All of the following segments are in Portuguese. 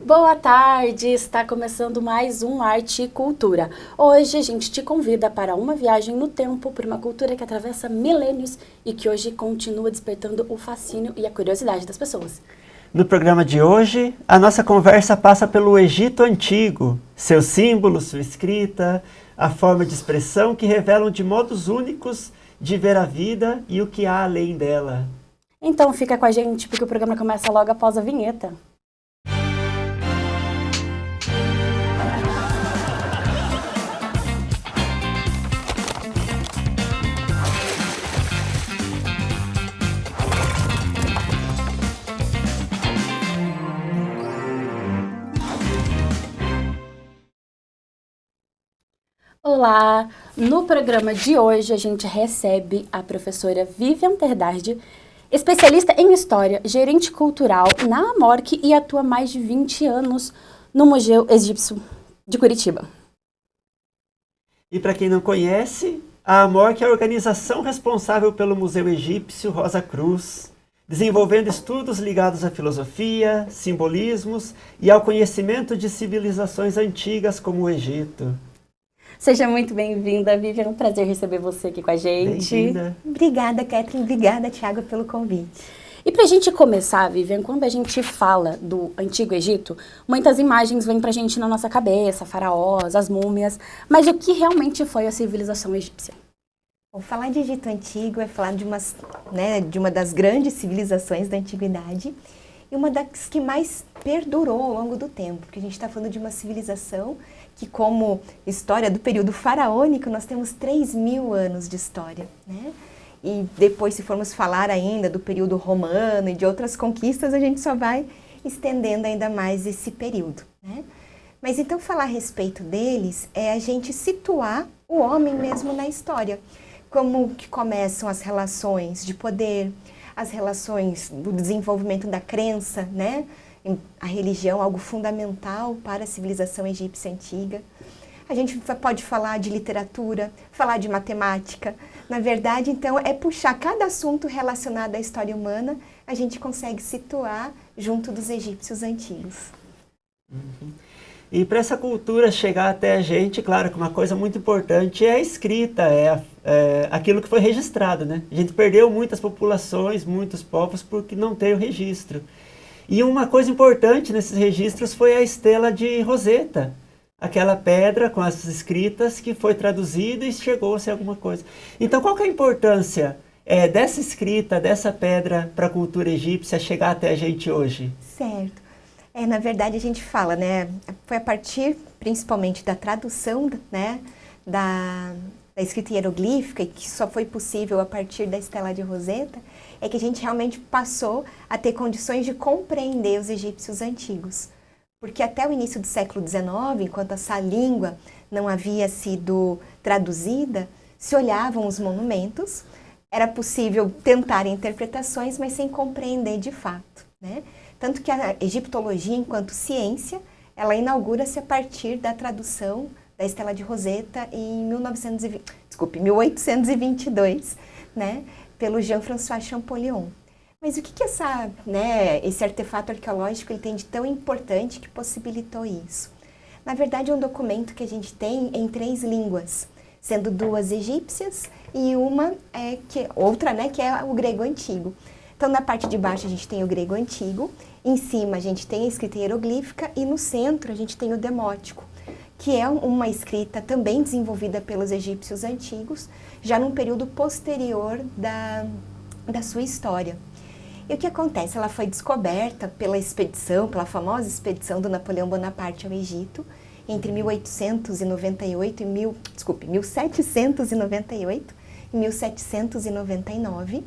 Boa tarde! Está começando mais um Arte e Cultura. Hoje a gente te convida para uma viagem no tempo por uma cultura que atravessa milênios e que hoje continua despertando o fascínio e a curiosidade das pessoas. No programa de hoje, a nossa conversa passa pelo Egito Antigo, seus símbolos, sua escrita, a forma de expressão que revelam de modos únicos de ver a vida e o que há além dela. Então fica com a gente porque o programa começa logo após a vinheta. Olá! No programa de hoje a gente recebe a professora Vivian Terdardi, especialista em História, gerente cultural na Amorque e atua há mais de 20 anos no Museu Egípcio de Curitiba. E para quem não conhece, a AMORC é a organização responsável pelo Museu Egípcio Rosa Cruz, desenvolvendo estudos ligados à filosofia, simbolismos e ao conhecimento de civilizações antigas como o Egito. Seja muito bem-vinda, Vivian. É um prazer receber você aqui com a gente. Bem-vinda. Obrigada, Kathleen. Obrigada, Thiago, pelo convite. E pra gente começar, Vivian, quando a gente fala do Antigo Egito, muitas imagens vêm pra gente na nossa cabeça, faraós, as múmias, mas o que realmente foi a civilização egípcia? Bom, falar de Egito Antigo é falar de uma das grandes civilizações da Antiguidade e uma das que mais perdurou ao longo do tempo, porque a gente está falando de uma civilização que, como história do período faraônico, nós temos 3.000 anos de história, né? E depois, se formos falar ainda do período romano e de outras conquistas, a gente só vai estendendo ainda mais esse período, né? Mas então falar a respeito deles é a gente situar o homem mesmo na história. Como que começam as relações de poder, as relações do desenvolvimento da crença, né? A religião, algo fundamental para a civilização egípcia antiga. A gente pode falar de literatura, falar de matemática. Na verdade, então, é puxar cada assunto relacionado à história humana, a gente consegue situar junto dos egípcios antigos. Uhum. E para essa cultura chegar até a gente, claro que uma coisa muito importante é a escrita, é aquilo que foi registrado, né? A gente perdeu muitas populações, muitos povos, porque não tem o registro. E uma coisa importante nesses registros foi a estela de Roseta, aquela pedra com as escritas que foi traduzida e chegou-se a alguma coisa. Então, qual que é a importância dessa escrita, dessa pedra para a cultura egípcia chegar até a gente hoje? Certo. Na verdade, a gente fala, né? Foi a partir, principalmente, da tradução, né? Da escrita hieroglífica, e que só foi possível a partir da estela de Roseta, é que a gente realmente passou a ter condições de compreender os egípcios antigos. Porque até o início do século XIX, enquanto essa língua não havia sido traduzida, se olhavam os monumentos, era possível tentar interpretações, mas sem compreender de fato, né? Tanto que a egiptologia, enquanto ciência, ela inaugura-se a partir da tradução da estela de Roseta em 1822, né? Pelo Jean-François Champollion. Mas o que esse artefato arqueológico ele tem de tão importante que possibilitou isso? Na verdade, é um documento que a gente tem em 3 línguas, sendo 2 egípcias e outra, né, que é o grego antigo. Então, na parte de baixo a gente tem o grego antigo, em cima a gente tem a escrita hieroglífica e no centro a gente tem o demótico, que é uma escrita também desenvolvida pelos egípcios antigos, já num período posterior da sua história. E o que acontece? Ela foi descoberta pela famosa expedição do Napoleão Bonaparte ao Egito, entre 1798 e 1799.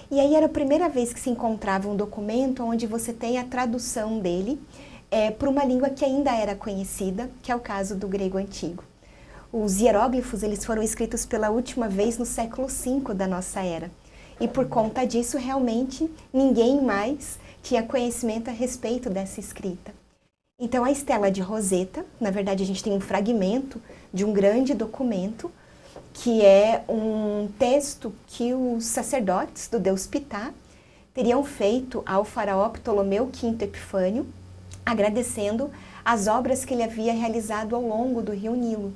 E aí era a primeira vez que se encontrava um documento onde você tem a tradução dele para uma língua que ainda era conhecida, que é o caso do grego antigo. Os hieróglifos eles foram escritos pela última vez no século V da nossa era. E por conta disso, realmente, ninguém mais tinha conhecimento a respeito dessa escrita. Então, a estela de Roseta, na verdade, a gente tem um fragmento de um grande documento, que é um texto que os sacerdotes do deus Ptah teriam feito ao faraó Ptolomeu V Epifânio, agradecendo as obras que ele havia realizado ao longo do rio Nilo.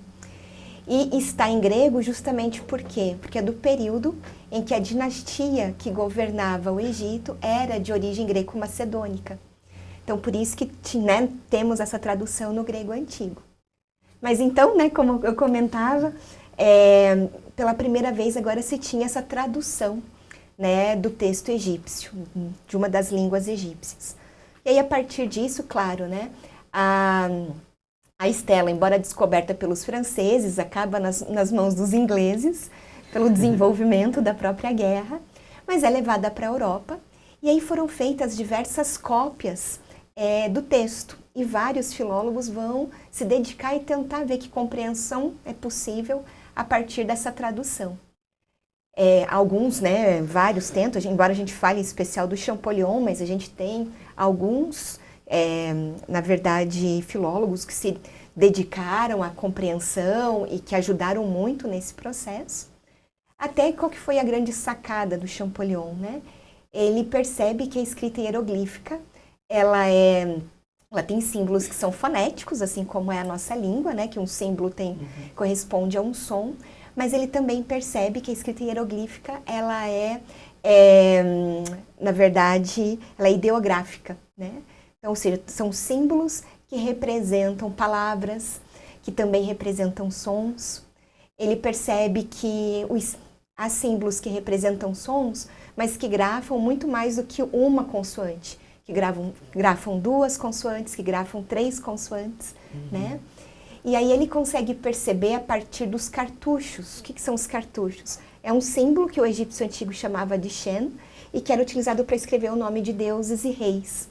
E está em grego justamente por quê? Porque é do período em que a dinastia que governava o Egito era de origem greco-macedônica. Então, por isso que temos essa tradução no grego antigo. Mas então, como eu comentava, pela primeira vez agora se tinha essa tradução, do texto egípcio, de uma das línguas egípcias. E aí, a partir disso, claro, a estela, embora descoberta pelos franceses, acaba nas mãos dos ingleses, pelo desenvolvimento da própria guerra, mas é levada para a Europa, e aí foram feitas diversas cópias do texto, e vários filólogos vão se dedicar e tentar ver que compreensão é possível a partir dessa tradução. Alguns, vários tentam, embora a gente fale em especial do Champollion, mas a gente tem alguns, na verdade, filólogos que se dedicaram à compreensão e que ajudaram muito nesse processo. Até qual que foi a grande sacada do Champollion, Ele percebe que a escrita hieroglífica, ela tem símbolos que são fonéticos, assim como é a nossa língua, que um símbolo corresponde a um som, mas ele também percebe que a escrita hieroglífica, ela na verdade, ela é ideográfica, Então, ou seja, são símbolos que representam palavras, que também representam sons. Ele percebe que há símbolos que representam sons, mas que grafam muito mais do que uma consoante, que grafam 2 consoantes, que grafam 3 consoantes, E aí ele consegue perceber a partir dos cartuchos. O que são os cartuchos? É um símbolo que o egípcio antigo chamava de Shen e que era utilizado para escrever o nome de deuses e reis.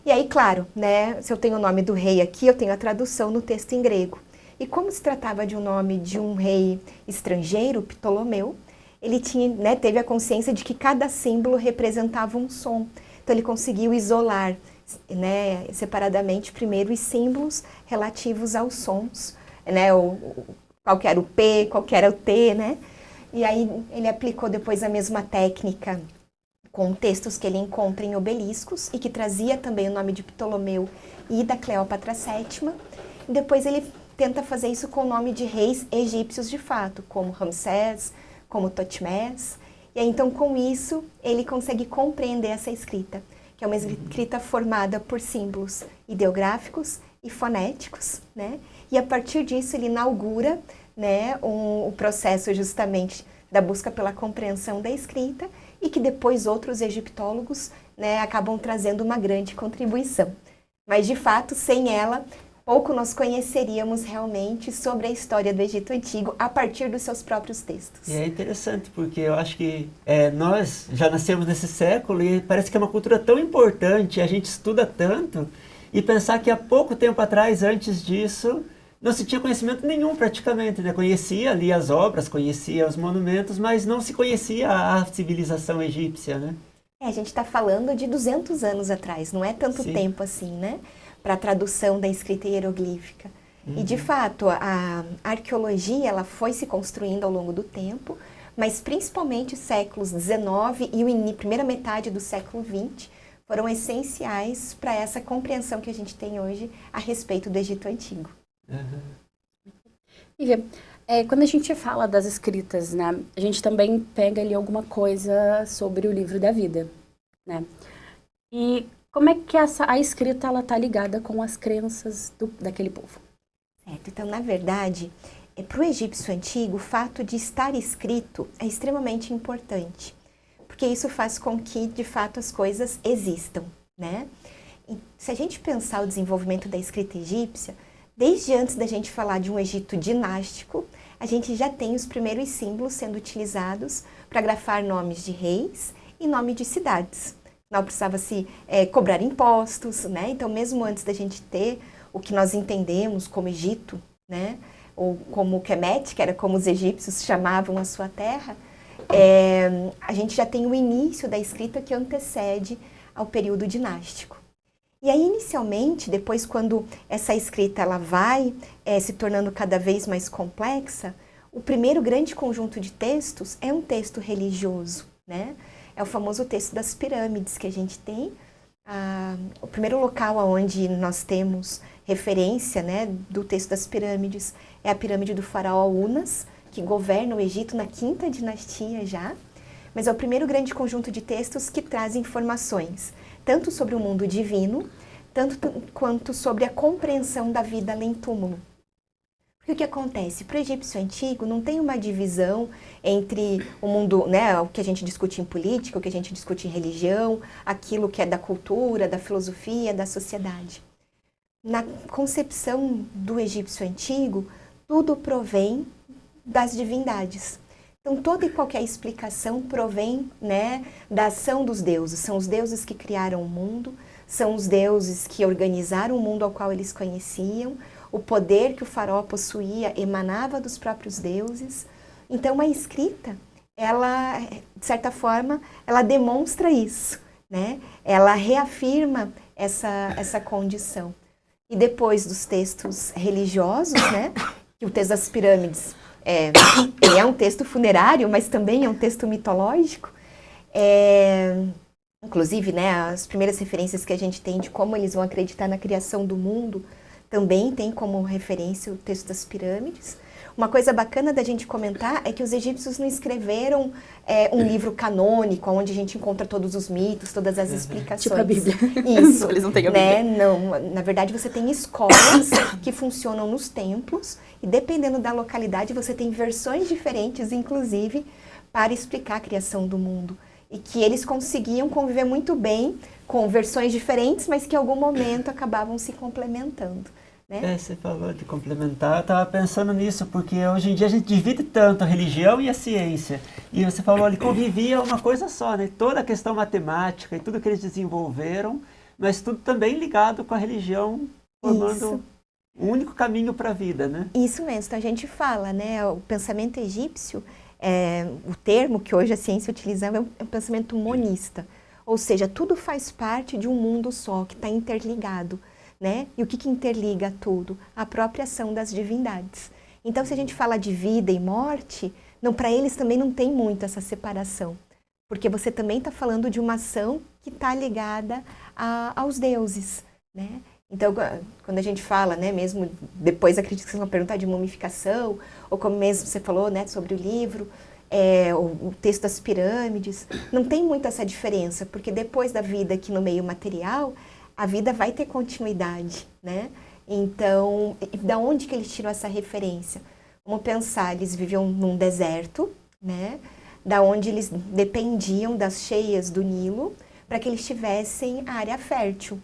E aí, claro, se eu tenho o nome do rei aqui, eu tenho a tradução no texto em grego. E como se tratava de um nome de um rei estrangeiro, Ptolomeu, ele teve a consciência de que cada símbolo representava um som. Então ele conseguiu isolar separadamente primeiro os símbolos relativos aos sons, qual que era o P, qual que era o T, E aí ele aplicou depois a mesma técnica com textos que ele encontra em obeliscos e que trazia também o nome de Ptolomeu e da Cleópatra VII. E depois ele tenta fazer isso com o nome de reis egípcios de fato, como Ramsés, como Totmés. E aí, então, com isso, ele consegue compreender essa escrita, que é uma escrita formada por símbolos ideográficos e fonéticos, E a partir disso ele inaugura, o processo justamente da busca pela compreensão da escrita e que depois outros egiptólogos, acabam trazendo uma grande contribuição. Mas, de fato, sem ela, pouco nós conheceríamos realmente sobre a história do Egito Antigo a partir dos seus próprios textos. E é interessante, porque eu acho que nós já nascemos nesse século e parece que é uma cultura tão importante, a gente estuda tanto, e pensar que há pouco tempo atrás, antes disso, não se tinha conhecimento nenhum praticamente, Conhecia ali as obras, conhecia os monumentos, mas não se conhecia a civilização egípcia, A gente está falando de 200 anos atrás, não é tanto tempo assim, para a tradução da escrita hieroglífica. E, de fato, a arqueologia ela foi se construindo ao longo do tempo, mas principalmente os séculos XIX e a primeira metade do século XX foram essenciais para essa compreensão que a gente tem hoje a respeito do Egito Antigo. Lívia, quando a gente fala das escritas, a gente também pega ali alguma coisa sobre o livro da vida, E como é que a escrita ela tá ligada com as crenças daquele povo? Certo, então, na verdade, para o egípcio antigo, o fato de estar escrito é extremamente importante, porque isso faz com que, de fato, as coisas existam, E se a gente pensar o desenvolvimento da escrita egípcia, desde antes da gente falar de um Egito dinástico, a gente já tem os primeiros símbolos sendo utilizados para grafar nomes de reis e nome de cidades. Não precisava-se cobrar impostos, Então, mesmo antes da gente ter o que nós entendemos como Egito, Ou como Kemet, que era como os egípcios chamavam a sua terra, a gente já tem o início da escrita que antecede ao período dinástico. E aí, inicialmente, depois quando essa escrita ela vai se tornando cada vez mais complexa, o primeiro grande conjunto de textos é um texto religioso, É o famoso texto das pirâmides que a gente tem, o primeiro local onde nós temos referência, né, do texto das pirâmides é a pirâmide do faraó Unas, que governa o Egito na 5ª dinastia já, mas é o primeiro grande conjunto de textos que traz informações, tanto sobre o mundo divino, tanto quanto sobre a compreensão da vida além túmulo. Porque o que acontece? Para o egípcio antigo não tem uma divisão entre o mundo, né, o que a gente discute em política, o que a gente discute em religião, aquilo que é da cultura, da filosofia, da sociedade. Na concepção do egípcio antigo, tudo provém das divindades. Então, toda e qualquer explicação provém, né, da ação dos deuses. São os deuses que criaram o mundo, são os deuses que organizaram o mundo ao qual eles conheciam, o poder que o faraó possuía emanava dos próprios deuses. Então, a escrita, ela, de certa forma, ela demonstra isso, né? Ela reafirma essa condição. E depois dos textos religiosos, né? Que o texto das pirâmides ele é um texto funerário, mas também é um texto mitológico. Inclusive, né, as primeiras referências que a gente tem de como eles vão acreditar na criação do mundo também tem como referência o texto das pirâmides. Uma coisa bacana da gente comentar é que os egípcios não escreveram um livro canônico, onde a gente encontra todos os mitos, todas as explicações. Tipo a Bíblia. Isso. Eles não têm a né? Bíblia. Não, na verdade você tem escolas que funcionam nos templos e dependendo da localidade você tem versões diferentes, inclusive, para explicar a criação do mundo. E que eles conseguiam conviver muito bem com versões diferentes, mas que em algum momento acabavam se complementando. Né? Você falou de complementar, eu estava pensando nisso, porque hoje em dia a gente divide tanto a religião e a ciência. E você falou ali, convivia uma coisa só, né? Toda a questão matemática e tudo que eles desenvolveram, mas tudo também ligado com a religião, formando um único caminho para a vida, né? Isso mesmo, então a gente fala, né? O pensamento egípcio, o termo que hoje a ciência utilizava é um pensamento monista. Ou seja, tudo faz parte de um mundo só, que está interligado. Né? E o que interliga tudo? A própria ação das divindades. Então, se a gente fala de vida e morte, para eles também não tem muito essa separação. Porque você também está falando de uma ação que está ligada aos deuses. Né? Então, quando a gente fala, né, mesmo depois acredito que vocês vão perguntar de mumificação, ou como mesmo você falou, né, sobre o livro, o texto das pirâmides, não tem muito essa diferença, porque depois da vida aqui no meio material, a vida vai ter continuidade, né? Então, da onde que eles tiram essa referência? Vamos pensar, eles viviam num deserto, né? Da onde eles dependiam das cheias do Nilo para que eles tivessem a área fértil.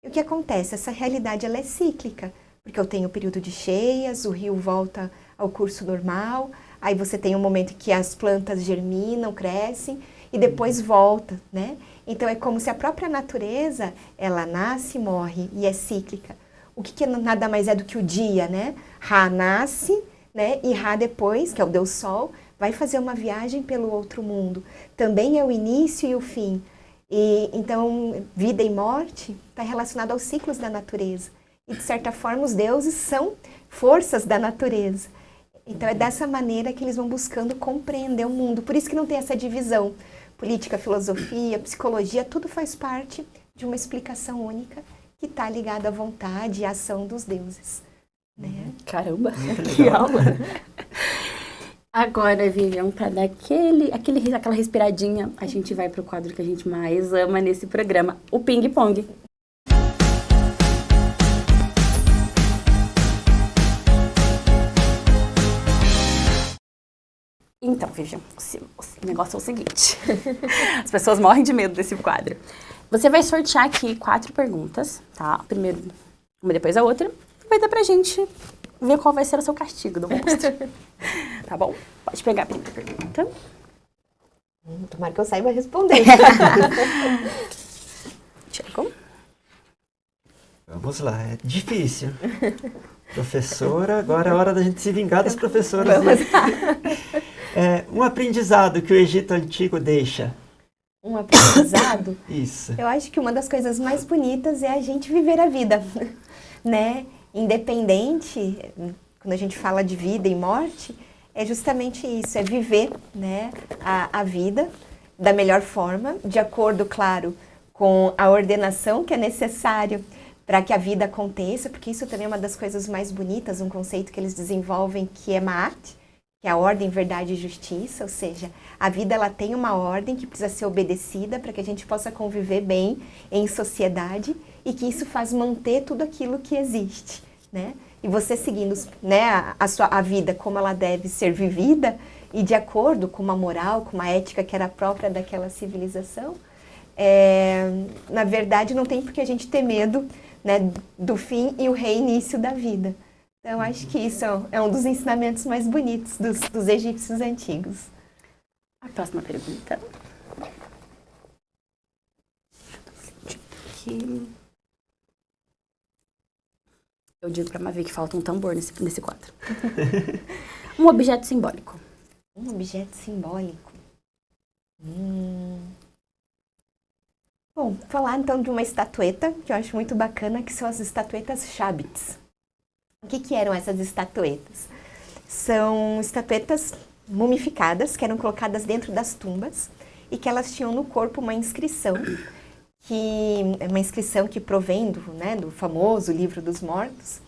E o que acontece? Essa realidade ela é cíclica, porque eu tenho o período de cheias, o rio volta ao curso normal, aí você tem um momento em que as plantas germinam, crescem e depois volta, né? Então, é como se a própria natureza, ela nasce e morre, e é cíclica. O que nada mais é do que o dia, né? Ra nasce, né? E Ra depois, que é o Deus Sol, vai fazer uma viagem pelo outro mundo. Também é o início e o fim. E, então, vida e morte está relacionado aos ciclos da natureza. E, de certa forma, os deuses são forças da natureza. Então, é dessa maneira que eles vão buscando compreender o mundo. Por isso que não tem essa divisão. Política, filosofia, psicologia, tudo faz parte de uma explicação única que está ligada à vontade e à ação dos deuses. Né? Caramba, que aula! Agora, Vivian, para dar aquela respiradinha, a gente vai para o quadro que a gente mais ama nesse programa, o ping-pong. Então, Vivian, o negócio é o seguinte. As pessoas morrem de medo desse quadro. Você vai sortear aqui 4 perguntas, tá? Primeiro, uma depois a outra. E vai dar pra gente ver qual vai ser o seu castigo do monstro. Tá bom? Pode pegar a primeira pergunta. Tomara que eu saiba responder. Chegou? Vamos lá, é difícil. Professora, agora é hora da gente se vingar das professoras. Vamos lá. Um aprendizado que o Egito Antigo deixa. Um aprendizado? Isso. Eu acho que uma das coisas mais bonitas é a gente viver a vida, né? Independente, quando a gente fala de vida e morte, é justamente isso, é viver, né, a vida da melhor forma, de acordo, claro, com a ordenação que é necessário para que a vida aconteça, porque isso também é uma das coisas mais bonitas, um conceito que eles desenvolvem que é Ma'at, que é a ordem, verdade e justiça, ou seja, a vida ela tem uma ordem que precisa ser obedecida para que a gente possa conviver bem em sociedade e que isso faz manter tudo aquilo que existe, né? E você seguindo, né, a vida como ela deve ser vivida e de acordo com uma moral, com uma ética que era própria daquela civilização, na verdade não tem por que a gente ter medo, né, do fim e o reinício da vida. Então, acho que isso é um dos ensinamentos mais bonitos dos egípcios antigos. A próxima pergunta. Aqui. Eu digo para Mavi que falta um tambor nesse quadro. Um objeto simbólico. Um objeto simbólico. Bom, falar então de uma estatueta, que eu acho muito bacana, que são as estatuetas Chabits. O que eram essas estatuetas? São estatuetas mumificadas, que eram colocadas dentro das tumbas, e que elas tinham no corpo uma inscrição, que provém do famoso Livro dos Mortos,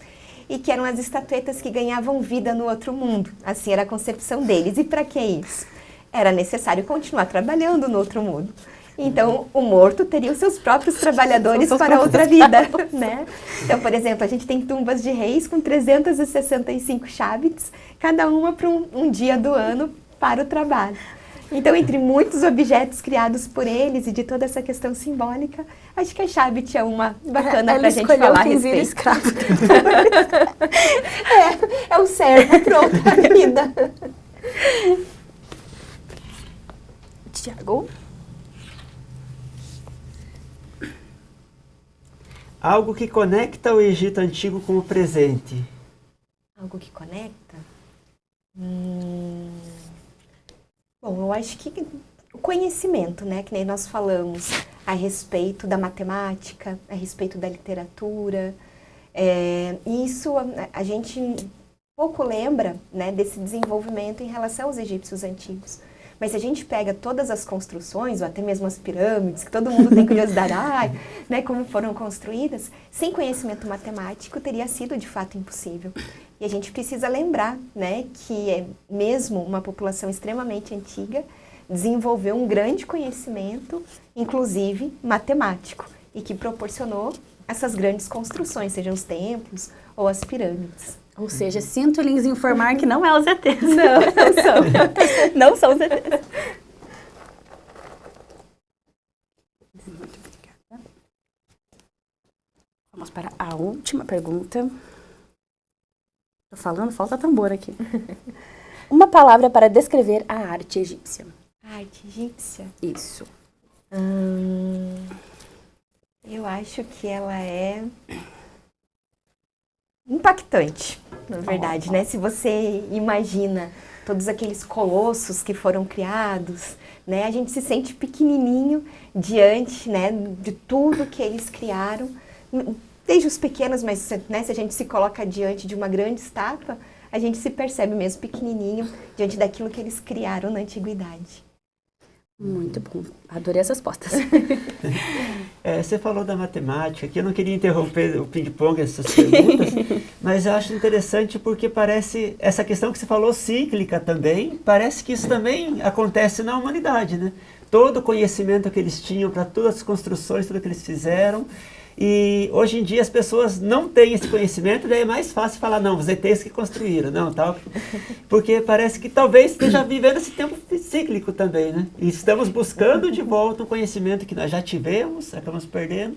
e que eram as estatuetas que ganhavam vida no outro mundo. Assim era a concepção deles. E para que isso? Era necessário continuar trabalhando no outro mundo. Então, o morto teria os seus próprios trabalhadores para outra vida, né? Então, por exemplo, a gente tem tumbas de reis com 365 Chabits, cada uma para um dia do ano para o trabalho. Então, entre muitos objetos criados por eles e de toda essa questão simbólica, acho que a Chabit é uma bacana para a gente falar a respeito. Escravo. É o servo para outra vida. Tiago? Algo que conecta o Egito Antigo com o presente. Algo que conecta? Bom, eu acho que o conhecimento, né? Que nem nós falamos a respeito da matemática, a respeito da literatura. Isso a gente pouco lembra, né, desse desenvolvimento em relação aos egípcios antigos. Mas se a gente pega todas as construções, ou até mesmo as pirâmides, que todo mundo tem curiosidade, né, como foram construídas, sem conhecimento matemático teria sido de fato impossível. E a gente precisa lembrar, né, que mesmo uma população extremamente antiga desenvolveu um grande conhecimento, inclusive matemático, e que proporcionou essas grandes construções, sejam os templos ou as pirâmides. Ou seja, sinto lhes informar que não é os ETs. Não são. Não são os ETs. Muito obrigada. Vamos para a última pergunta. Tô falando, falta tambor aqui. Uma palavra para descrever a arte egípcia. A arte egípcia? Isso. Eu acho que ela é impactante, na verdade, né? Se você imagina todos aqueles colossos que foram criados, né? A gente se sente pequenininho diante, né, de tudo que eles criaram, desde os pequenos, mas, né, se a gente se coloca diante de uma grande estátua, a gente se percebe mesmo pequenininho diante daquilo que eles criaram na antiguidade. Muito bom. Adorei as respostas. Você falou da matemática, que eu não queria interromper o ping-pong, essas perguntas, mas eu acho interessante porque parece, essa questão que você falou cíclica também, parece que isso também acontece na humanidade, né? Todo o conhecimento que eles tinham para todas as construções, tudo que eles fizeram, e hoje em dia as pessoas não têm esse conhecimento, daí é mais fácil falar, não, os ETs que construíram, não, tal. Porque parece que talvez esteja vivendo esse tempo cíclico também, né? E estamos buscando de volta um conhecimento que nós já tivemos, acabamos perdendo.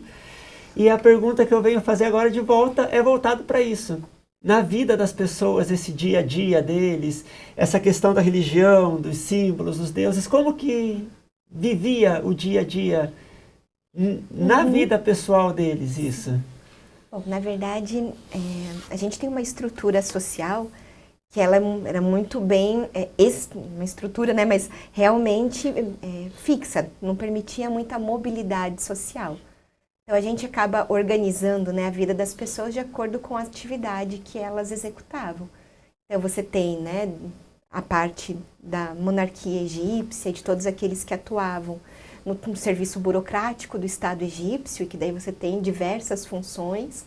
E a pergunta que eu venho fazer agora de volta é voltado para isso. Na vida das pessoas, esse dia a dia deles, essa questão da religião, dos símbolos, dos deuses, como que vivia o dia a dia na vida pessoal deles, isso? Bom, na verdade, a gente tem uma estrutura social que ela era muito bem, uma estrutura, né, mas realmente fixa, não permitia muita mobilidade social. Então a gente acaba organizando, né, a vida das pessoas de acordo com a atividade que elas executavam. Então você tem, né, a parte da monarquia egípcia, de todos aqueles que atuavam no serviço burocrático do Estado egípcio, e que daí você tem diversas funções.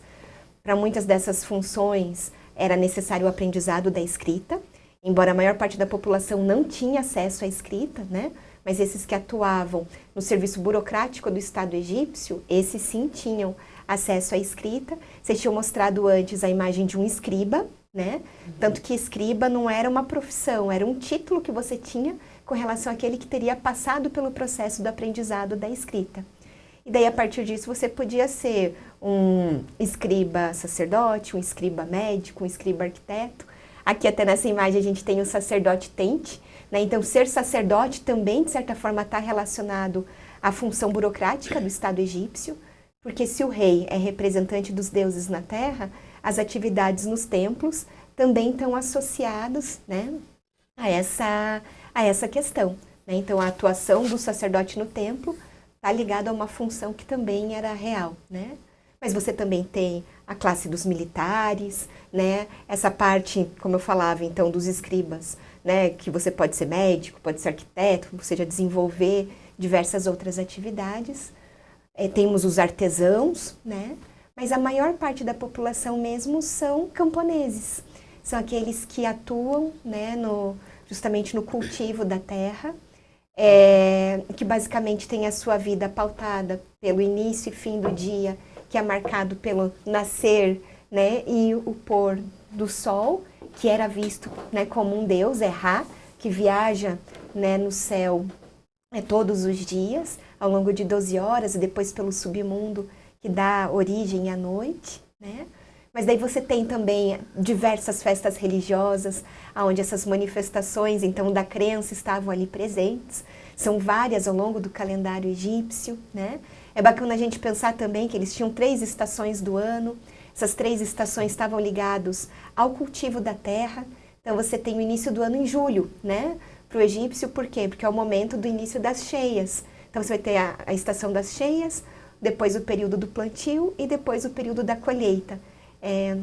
Para muitas dessas funções era necessário o aprendizado da escrita, embora a maior parte da população não tinha acesso à escrita, né? Mas esses que atuavam no serviço burocrático do Estado egípcio, esses sim tinham acesso à escrita. Vocês tinham mostrado antes a imagem de um escriba, né? Tanto que escriba não era uma profissão, era um título que você tinha com relação àquele que teria passado pelo processo do aprendizado da escrita. E daí, a partir disso, você podia ser um escriba sacerdote, um escriba médico, um escriba arquiteto. Aqui até nessa imagem a gente tem o sacerdote tente, né? Então, ser sacerdote também, de certa forma, está relacionado à função burocrática do Estado egípcio, porque se o rei é representante dos deuses na terra, as atividades nos templos também estão associados, né, a essa questão, né? Então, a atuação do sacerdote no templo está ligada a uma função que também era real, né? Mas você também tem a classe dos militares, né? Essa parte, como eu falava, então, dos escribas, né? Que você pode ser médico, pode ser arquiteto, ou seja, desenvolver diversas outras atividades. Temos os artesãos, né? Mas a maior parte da população mesmo são camponeses. São aqueles que atuam, né, justamente no cultivo da terra, que basicamente tem a sua vida pautada pelo início e fim do dia, que é marcado pelo nascer, né, e o pôr do sol, que era visto, né, como um deus, Ra, que viaja, né, no céu todos os dias, ao longo de 12 horas, e depois pelo submundo, que dá origem à noite, né? Mas daí você tem também diversas festas religiosas, onde essas manifestações, então, da crença estavam ali presentes. São várias ao longo do calendário egípcio, né? É bacana a gente pensar também que eles tinham 3 estações do ano. Essas 3 estações estavam ligadas ao cultivo da terra. Então, você tem o início do ano em julho, né? Para o egípcio, por quê? Porque é o momento do início das cheias. Então, você vai ter a estação das cheias, depois o período do plantio e depois o período da colheita.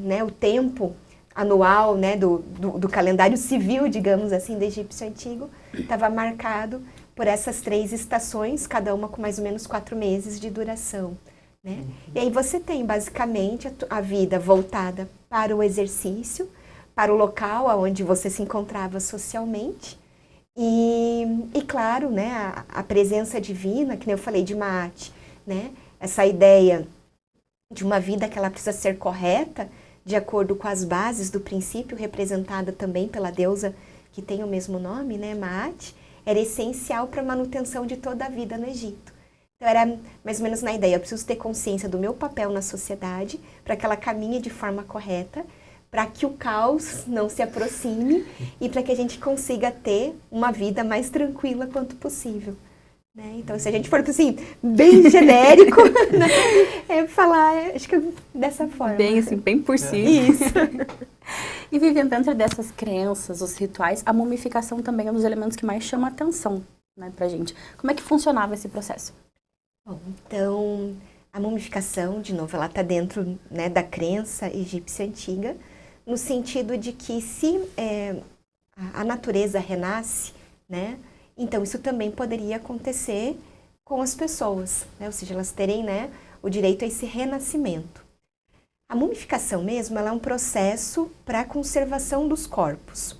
Né, o tempo anual, né, do calendário civil, digamos assim, do egípcio antigo, estava marcado por essas 3 estações, cada uma com mais ou menos 4 meses de duração, né? E aí você tem, basicamente, a vida voltada para o exercício, para o local onde você se encontrava socialmente, e claro, né, a presença divina, que nem eu falei de Maat, né, essa ideia de uma vida que ela precisa ser correta, de acordo com as bases do princípio, representada também pela deusa que tem o mesmo nome, né, Maat, era essencial para a manutenção de toda a vida no Egito. Então, era mais ou menos na ideia, eu preciso ter consciência do meu papel na sociedade, para que ela caminhe de forma correta, para que o caos não se aproxime e para que a gente consiga ter uma vida mais tranquila quanto possível. Né? Então, se a gente for assim, bem genérico, né? Falar, acho que dessa forma. Bem assim, bem por si. Isso. E vivendo dentro dessas crenças, os rituais, a mumificação também é um dos elementos que mais chama a atenção, né, pra gente. Como é que funcionava esse processo? Bom, então, a mumificação, de novo, ela está dentro, né, da crença egípcia antiga, no sentido de que se a natureza renasce, né, então, isso também poderia acontecer com as pessoas, né? Ou seja, elas terem, né, o direito a esse renascimento. A mumificação mesmo, ela é um processo para a conservação dos corpos,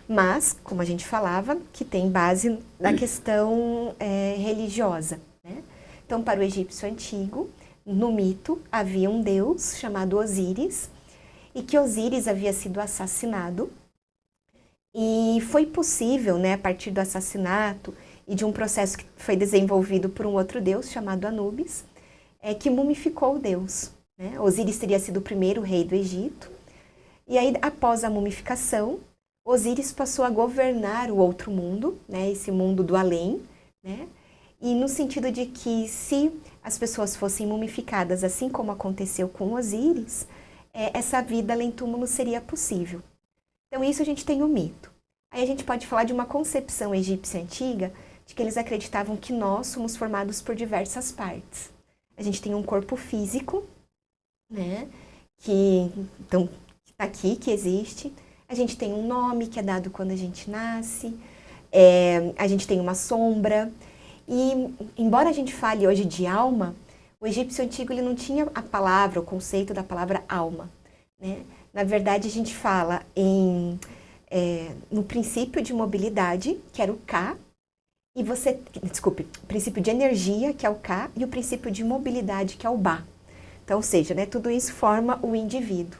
mas, como a gente falava, que tem base na questão religiosa, né? Então, para o egípcio antigo, no mito, havia um deus chamado Osíris, e que Osíris havia sido assassinado. E foi possível, né, a partir do assassinato e de um processo que foi desenvolvido por um outro deus chamado Anubis, que mumificou o deus. Né? Osíris teria sido o primeiro rei do Egito. E aí, após a mumificação, Osíris passou a governar o outro mundo, né, esse mundo do além, né? E no sentido de que se as pessoas fossem mumificadas, assim como aconteceu com Osíris, essa vida além túmulo seria possível. Então, isso a gente tem o mito. Aí a gente pode falar de uma concepção egípcia antiga, de que eles acreditavam que nós somos formados por diversas partes. A gente tem um corpo físico, né, que está aqui, que existe. A gente tem um nome que é dado quando a gente nasce. A gente tem uma sombra. E, embora a gente fale hoje de alma, o egípcio antigo ele não tinha a palavra, o conceito da palavra alma, né? Na verdade, a gente fala no princípio de mobilidade, que era o Ka, e princípio de energia, que é o Ka, e o princípio de mobilidade, que é o Ba. Então, ou seja, né, tudo isso forma o indivíduo.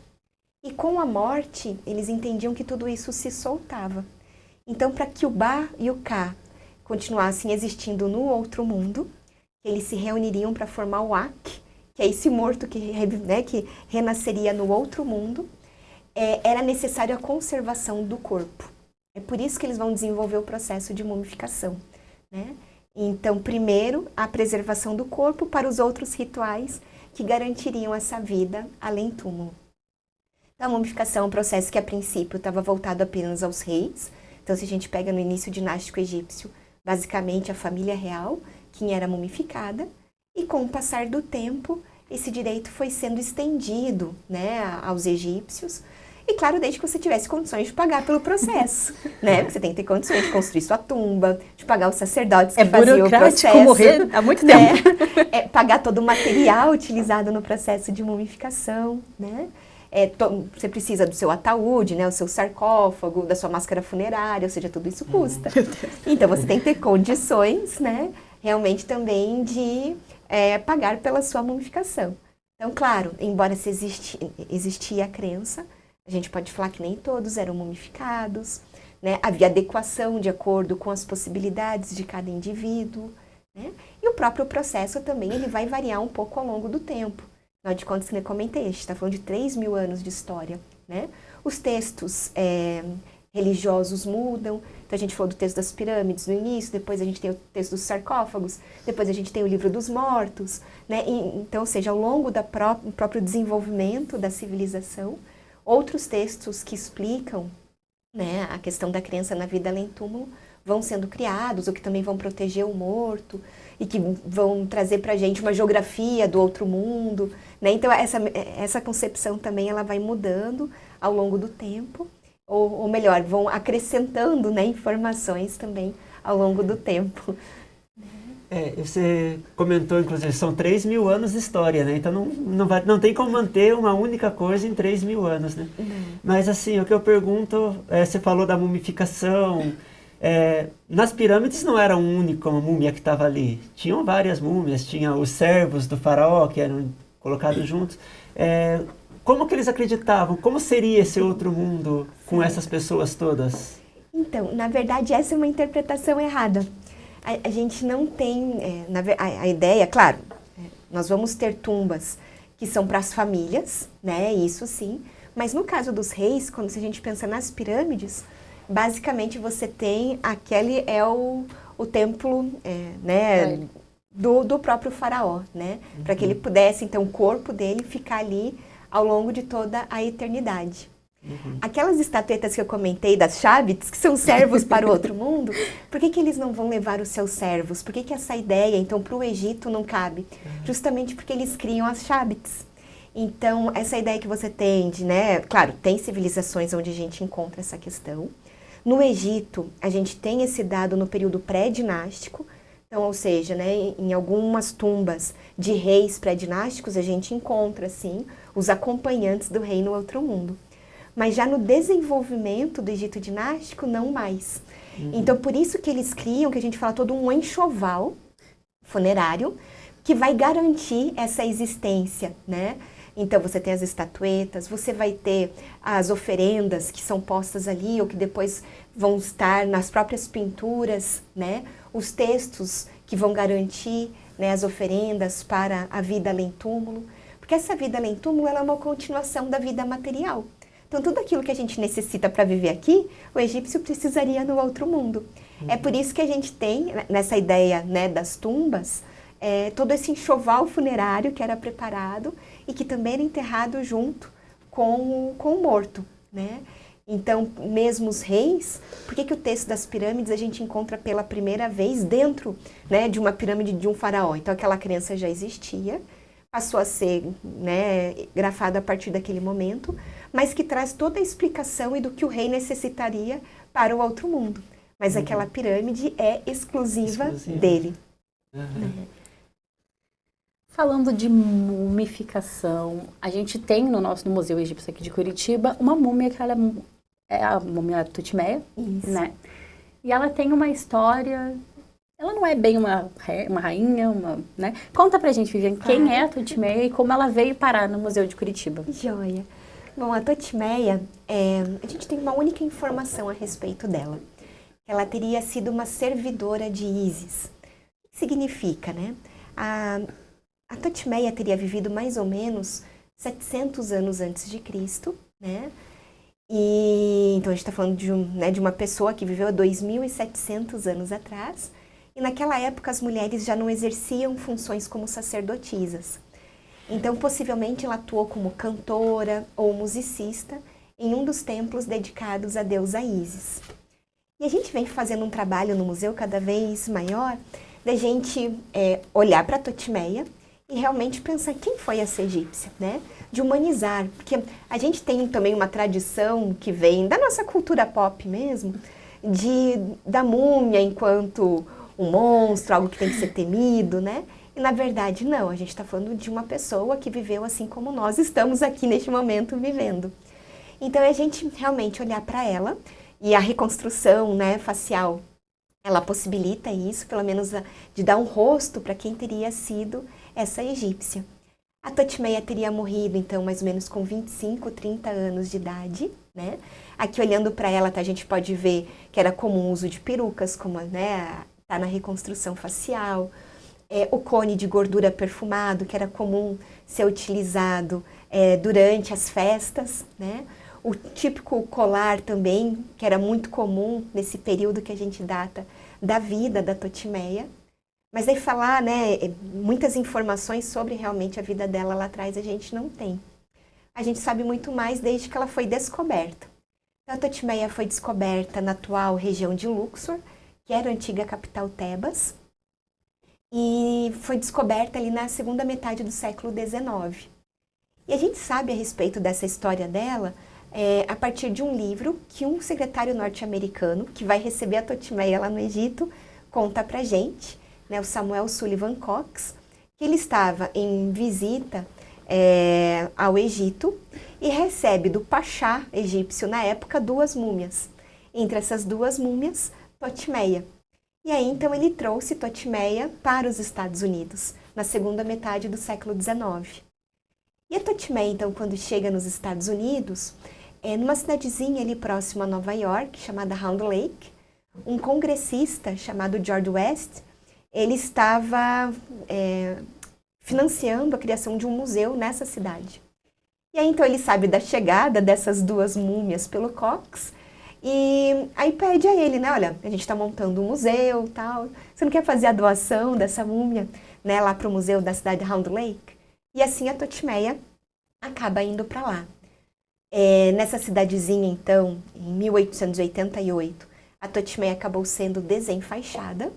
E com a morte, eles entendiam que tudo isso se soltava. Então, para que o Ba e o Ka continuassem existindo no outro mundo, eles se reuniriam para formar o Ak, que é esse morto que renasceria no outro mundo, era necessário a conservação do corpo. É por isso que eles vão desenvolver o processo de mumificação, né? Então, primeiro, a preservação do corpo para os outros rituais que garantiriam essa vida além túmulo. Então, a mumificação é um processo que, a princípio, estava voltado apenas aos reis. Então, se a gente pega no início dinástico egípcio, basicamente a família real, quem era mumificada, e com o passar do tempo, esse direito foi sendo estendido, né, aos egípcios. E claro, desde que você tivesse condições de pagar pelo processo, né? Porque você tem que ter condições de construir sua tumba, de pagar os sacerdotes que faziam o processo. Morrer há muito tempo. Pagar todo o material utilizado no processo de mumificação, né? Você precisa do seu ataúde, né? O seu sarcófago, da sua máscara funerária, ou seja, tudo isso custa. Então, você tem que ter condições, né? Realmente também de pagar pela sua mumificação. Então, claro, embora existia a crença, a gente pode falar que nem todos eram mumificados, né? Havia adequação de acordo com as possibilidades de cada indivíduo, né? E o próprio processo também ele vai variar um pouco ao longo do tempo. Afinal de contas, como eu comentei, a gente está falando de 3.000 anos de história, né? Os textos religiosos mudam. Então, a gente falou do texto das pirâmides no início, depois a gente tem o texto dos sarcófagos, depois a gente tem o livro dos mortos, né? Então, ou seja, ao longo do próprio desenvolvimento da civilização, outros textos que explicam, né, a questão da crença na vida além túmulo vão sendo criados, ou que também vão proteger o morto, e que vão trazer para a gente uma geografia do outro mundo, né? Então, essa concepção também ela vai mudando ao longo do tempo, ou melhor, vão acrescentando, né, informações também ao longo do tempo. Você comentou, inclusive, são 3.000 anos de história, né? Então não tem como manter uma única coisa em 3.000 anos, né? Mas assim, o que eu pergunto, você falou da mumificação, nas pirâmides não era uma única múmia que estava ali, tinham várias múmias, tinha os servos do faraó que eram colocados juntos. Como que eles acreditavam? Como seria esse outro mundo com essas pessoas todas? Então, na verdade, essa é uma interpretação errada. A gente não tem a ideia, claro, nós vamos ter tumbas que são para as famílias, né, isso sim, mas no caso dos reis, quando a gente pensa nas pirâmides, basicamente você tem aquele o templo, né, do próprio faraó, né, para que ele pudesse, então, o corpo dele ficar ali ao longo de toda a eternidade. Aquelas estatuetas que eu comentei das Chabits, que são servos para o outro mundo, por que eles não vão levar os seus servos? Por que essa ideia, então, para o Egito não cabe? Justamente porque eles criam as Chabits. Então, essa ideia que você tem de, né, claro, tem civilizações onde a gente encontra essa questão. No Egito, a gente tem esse dado no período pré-dinástico, então, ou seja, né, em algumas tumbas de reis pré-dinásticos, a gente encontra, assim, os acompanhantes do rei no outro mundo. Mas já no desenvolvimento do Egito dinástico, não mais. Então, por isso que eles criam, que a gente fala, todo um enxoval funerário, que vai garantir essa existência, né? Então, você tem as estatuetas, você vai ter as oferendas que são postas ali, ou que depois vão estar nas próprias pinturas, né? Os textos que vão garantir, né, as oferendas para a vida além túmulo. Porque essa vida além túmulo, ela é uma continuação da vida material. Então, tudo aquilo que a gente necessita para viver aqui, o egípcio precisaria no outro mundo. É por isso que a gente tem, nessa ideia, né, das tumbas, todo esse enxoval funerário que era preparado e que também era enterrado junto com o morto, né? Então, mesmo os reis, por que o texto das pirâmides a gente encontra pela primeira vez dentro, né, de uma pirâmide de um faraó? Então, aquela crença já existia, passou a ser, né, grafada a partir daquele momento, mas que traz toda a explicação e do que o rei necessitaria para o outro mundo. Mas aquela pirâmide é exclusiva dele. Falando de mumificação, a gente tem no Museu Egípcio aqui de Curitiba uma múmia que ela é a múmia Tutmeia, né? E ela tem uma história, ela não é bem uma rainha, né? Conta pra gente, Vivian, quem é a Tutmeia e como ela veio parar no Museu de Curitiba. Joia. Bom, a Tutmeia, a gente tem uma única informação a respeito dela. Ela teria sido uma servidora de Ísis. O que significa, né? A Tutmeia teria vivido mais ou menos 700 anos antes de Cristo, né? E, então a gente está falando de uma pessoa que viveu há 2.700 anos atrás. E naquela época as mulheres já não exerciam funções como sacerdotisas. Então possivelmente ela atuou como cantora ou musicista em um dos templos dedicados à deusa Ísis. E a gente vem fazendo um trabalho no museu cada vez maior da gente olhar para a Tutmeia e realmente pensar quem foi essa egípcia, né? De humanizar, porque a gente tem também uma tradição que vem da nossa cultura pop mesmo, da múmia enquanto um monstro, algo que tem que ser temido, né? E na verdade não, a gente está falando de uma pessoa que viveu assim como nós estamos aqui neste momento vivendo. Então a gente realmente olhar para ela e a reconstrução, né, facial, ela possibilita isso, pelo menos de dar um rosto para quem teria sido essa egípcia. A Tutmeia teria morrido, então, mais ou menos com 25, 30 anos de idade, né? Aqui, olhando para ela, a gente pode ver que era comum o uso de perucas, como, né, tá na reconstrução facial. O cone de gordura perfumado, que era comum ser utilizado durante as festas, né? O típico colar também, que era muito comum nesse período que a gente data da vida da Tutmeia. Mas aí falar, né, muitas informações sobre realmente a vida dela lá atrás a gente não tem. A gente sabe muito mais desde que ela foi descoberta. Então, a Tutmeia foi descoberta na atual região de Luxor, que era a antiga capital Tebas, e foi descoberta ali na segunda metade do século XIX. E a gente sabe a respeito dessa história dela a partir de um livro que um secretário norte-americano, que vai receber a Tutmeia lá no Egito, conta pra gente, né, o Samuel Sullivan Cox, que ele estava em visita ao Egito e recebe do pachá egípcio, na época, 2 múmias. Entre essas 2 múmias, Tutmeia. E aí, então, ele trouxe Tutmeia para os Estados Unidos, na segunda metade do século XIX. E a Tutmeia, então, quando chega nos Estados Unidos, numa cidadezinha ali próxima a Nova York, chamada Round Lake, um congressista chamado George West, ele estava financiando a criação de um museu nessa cidade. E aí, então, ele sabe da chegada dessas 2 múmias pelo Cox, e aí pede a ele, né, olha, a gente está montando um museu, tal, você não quer fazer a doação dessa múmia, né, lá para o museu da cidade de Round Lake? E assim a Tutmeia acaba indo para lá. Nessa cidadezinha, então, em 1888, a Tutmeia acabou sendo desenfaixada.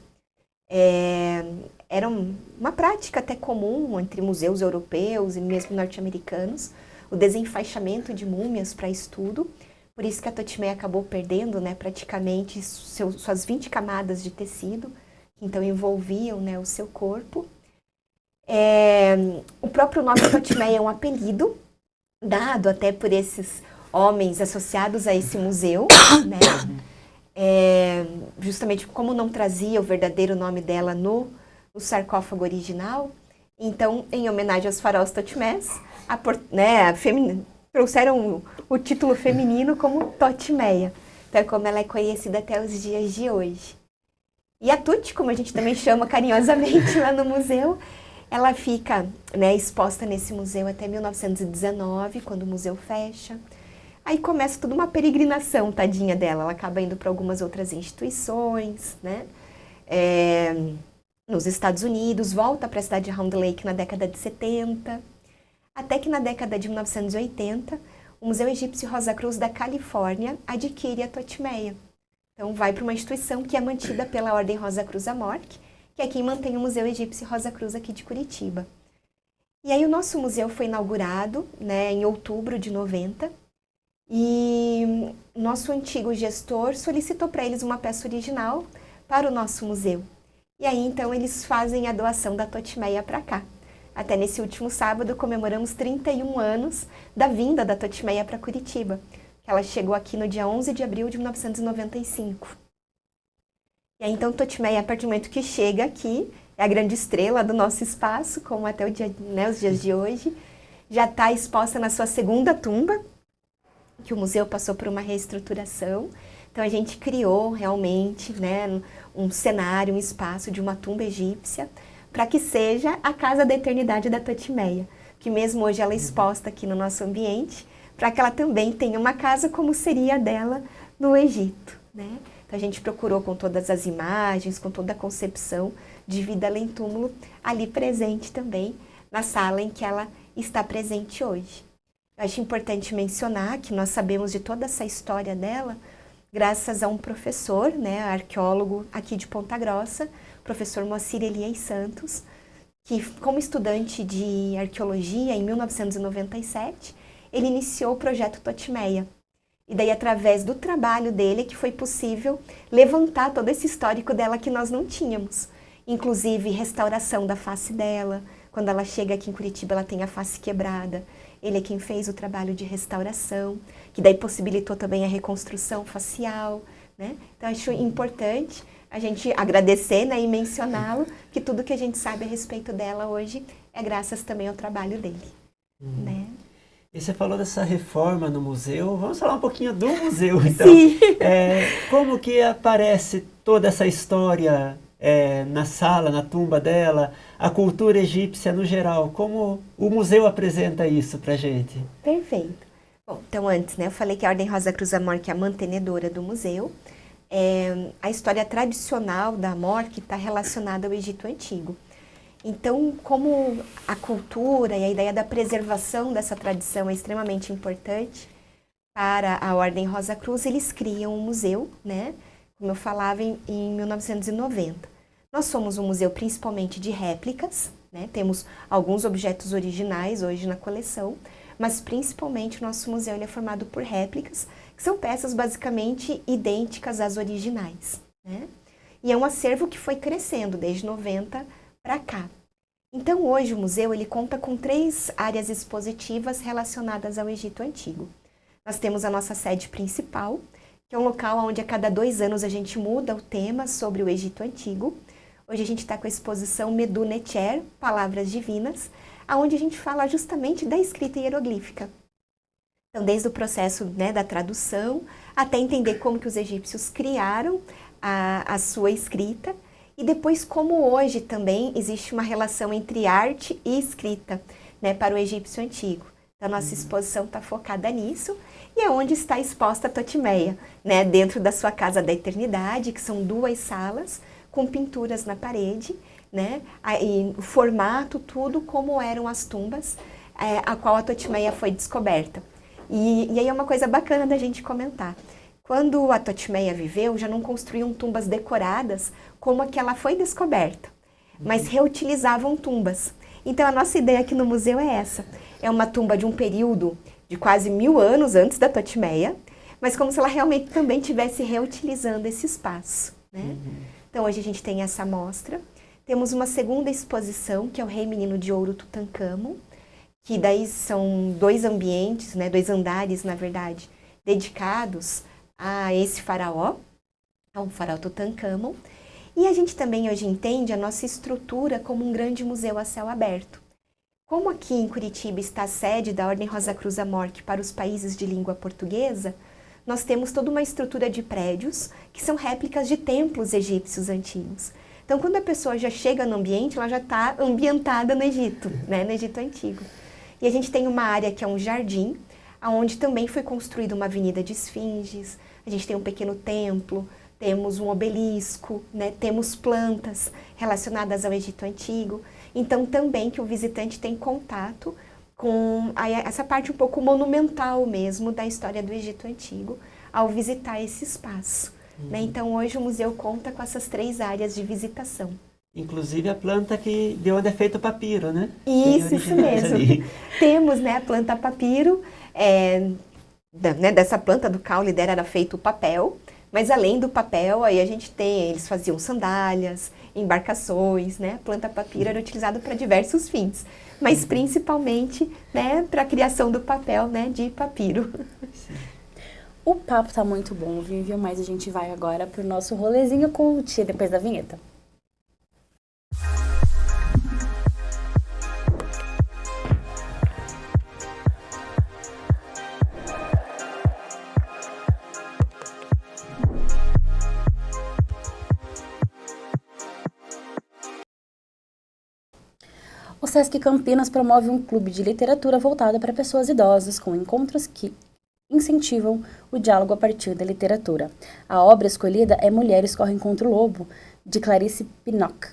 Era uma prática até comum entre museus europeus e mesmo norte-americanos, o desenfaixamento de múmias para estudo. Por isso que a Tutmeia acabou perdendo, né, praticamente suas 20 camadas de tecido, que então envolviam, né, o seu corpo. O próprio nome Tutmeia é um apelido, dado até por esses homens associados a esse museu, né? Justamente como não trazia o verdadeiro nome dela no sarcófago original, então, em homenagem aos faraós Tutmés, trouxeram o título feminino como Tutmeia. Então, é como ela é conhecida até os dias de hoje. E a Tut, como a gente também chama carinhosamente lá no museu, ela fica, né, exposta nesse museu até 1919, quando o museu fecha. Aí começa toda uma peregrinação, tadinha dela. Ela acaba indo para algumas outras instituições, né? Nos Estados Unidos, volta para a cidade de Round Lake na década de 70, até que na década de 1980, o Museu Egípcio Rosa Cruz da Califórnia adquire a Tutmeia. Então vai para uma instituição que é mantida pela Ordem Rosa Cruz Amorque, que é quem mantém o Museu Egípcio Rosa Cruz aqui de Curitiba. E aí o nosso museu foi inaugurado, né, em outubro de 90, e nosso antigo gestor solicitou para eles uma peça original para o nosso museu. E aí, então, eles fazem a doação da Totimeia para cá. Até nesse último sábado, comemoramos 31 anos da vinda da Totimeia para Curitiba. Ela chegou aqui no dia 11 de abril de 1995. E aí, então, Totimeia, a partir do momento que chega aqui, é a grande estrela do nosso espaço, como até o dia, né, os dias de hoje. Já está exposta na sua segunda tumba, que o museu passou por uma reestruturação. Então, a gente criou realmente, né, um cenário, um espaço de uma tumba egípcia, para que seja a casa da eternidade da Totimeia, que mesmo hoje ela é exposta aqui no nosso ambiente, para que ela também tenha uma casa como seria a dela no Egito, né? Então a gente procurou com todas as imagens, com toda a concepção de vida além túmulo, ali presente também na sala em que ela está presente hoje. Eu acho importante mencionar que nós sabemos de toda essa história dela graças a um professor, né, arqueólogo aqui de Ponta Grossa, professor Moacir Elias Santos, que como estudante de arqueologia em 1997, ele iniciou o projeto Totimeia. E daí, através do trabalho dele, que foi possível levantar todo esse histórico dela que nós não tínhamos. Inclusive, restauração da face dela. Quando ela chega aqui em Curitiba, ela tem a face quebrada. Ele é quem fez o trabalho de restauração, que daí possibilitou também a reconstrução facial, né? Então, acho importante a gente agradecer, né, e mencioná-lo, que tudo que a gente sabe a respeito dela hoje é graças também ao trabalho dele, né? E você falou dessa reforma no museu, vamos falar um pouquinho do museu, então. Sim. Como que aparece toda essa história na sala, na tumba dela, a cultura egípcia no geral, como o museu apresenta isso pra gente? Perfeito. Bom, então antes, né, eu falei que a Ordem Rosa Cruz Amor, que é a mantenedora do museu, a história tradicional da Amor que está relacionada ao Egito Antigo. Então, como a cultura e a ideia da preservação dessa tradição é extremamente importante para a Ordem Rosa Cruz, eles criam um museu, né? Como eu falava, em 1990. Nós somos um museu principalmente de réplicas, né? Temos alguns objetos originais hoje na coleção, mas principalmente o nosso museu ele é formado por réplicas, que são peças basicamente idênticas às originais, né? E é um acervo que foi crescendo desde 90 para cá. Então, hoje o museu ele conta com 3 áreas expositivas relacionadas ao Egito Antigo. Nós temos a nossa sede principal, que é um local onde a cada 2 anos a gente muda o tema sobre o Egito Antigo. Hoje a gente está com a exposição Medu Neter, Palavras Divinas, onde a gente fala justamente da escrita hieroglífica. Então, desde o processo, né, da tradução, até entender como que os egípcios criaram a sua escrita, e depois como hoje também existe uma relação entre arte e escrita, né, para o egípcio antigo. Então, a nossa exposição está focada nisso, e é onde está exposta a Totimeia, né, dentro da sua Casa da Eternidade, que são 2 salas, com pinturas na parede, né, e o formato, tudo como eram as tumbas, a qual a Totimeia foi descoberta. E aí é uma coisa bacana da gente comentar. Quando a Totimeia viveu, já não construíam tumbas decoradas como a que ela foi descoberta, mas reutilizavam tumbas. Então, a nossa ideia aqui no museu é essa. É uma tumba de um período de quase 1000 anos antes da Totimeia, mas como se ela realmente também estivesse reutilizando esse espaço, né? Então, hoje a gente tem essa amostra. Temos uma segunda exposição, que é o Rei Menino de Ouro Tutancâmon, que daí são 2 ambientes, né, 2 andares, na verdade, dedicados a esse faraó, ao faraó Tutancâmon. E a gente também hoje entende a nossa estrutura como um grande museu a céu aberto. Como aqui em Curitiba está a sede da Ordem Rosa Cruz Amor para os países de língua portuguesa, nós temos toda uma estrutura de prédios que são réplicas de templos egípcios antigos. Então, quando a pessoa já chega no ambiente, ela já está ambientada no Egito, né, no Egito Antigo. E a gente tem uma área que é um jardim, onde também foi construída uma avenida de esfinges, a gente tem um pequeno templo, temos um obelisco, né, temos plantas relacionadas ao Egito Antigo. Então, também que o visitante tem contato com essa parte um pouco monumental mesmo da história do Egito Antigo ao visitar esse espaço. Né? Então, hoje o museu conta com essas 3 áreas de visitação. Inclusive a planta que de onde é feito o papiro, né? Isso mesmo. Ali. Temos, né, a planta papiro, né, dessa planta do caule dela era feito o papel, mas além do papel, aí a gente tem, eles faziam sandálias, embarcações, né? A planta papiro era utilizada para diversos fins, mas principalmente, né, para a criação do papel, né, de papiro. O papo tá muito bom, Vivian, mas a gente vai agora pro nosso rolezinho com o tia depois da vinheta. O Sesc Campinas promove um clube de literatura voltado para pessoas idosas, com encontros que incentivam o diálogo a partir da literatura. A obra escolhida é Mulheres Correm contra o Lobo, de Clarice Pinnock,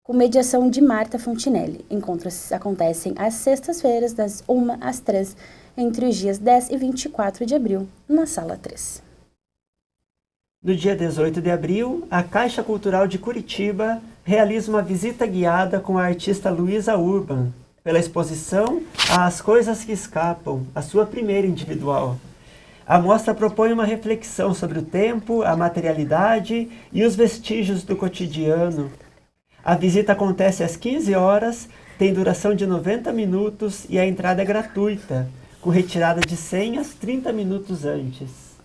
com mediação de Marta Fontinelli. Encontros acontecem às sextas-feiras, das 1 às 3, entre os dias 10 e 24 de abril, na Sala 3. No dia 18 de abril, a Caixa Cultural de Curitiba realiza uma visita guiada com a artista Luísa Urban, pela exposição As Coisas que Escapam, a sua primeira individual. A mostra propõe uma reflexão sobre o tempo, a materialidade e os vestígios do cotidiano. A visita acontece às 15 horas, tem duração de 90 minutos e a entrada é gratuita, com retirada de senhas 30 minutos antes.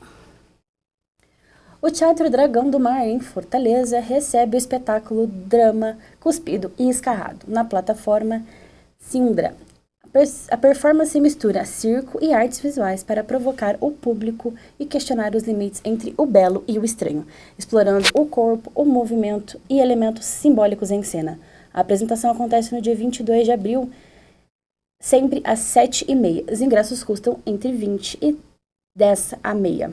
O Teatro Dragão do Mar, em Fortaleza, recebe o espetáculo Drama Cuspido e Escarrado, na plataforma Sindra. A performance mistura circo e artes visuais para provocar o público e questionar os limites entre o belo e o estranho, explorando o corpo, o movimento e elementos simbólicos em cena. A apresentação acontece no dia 22 de abril, sempre às 7h30. Os ingressos custam entre 20 e 10 a meia.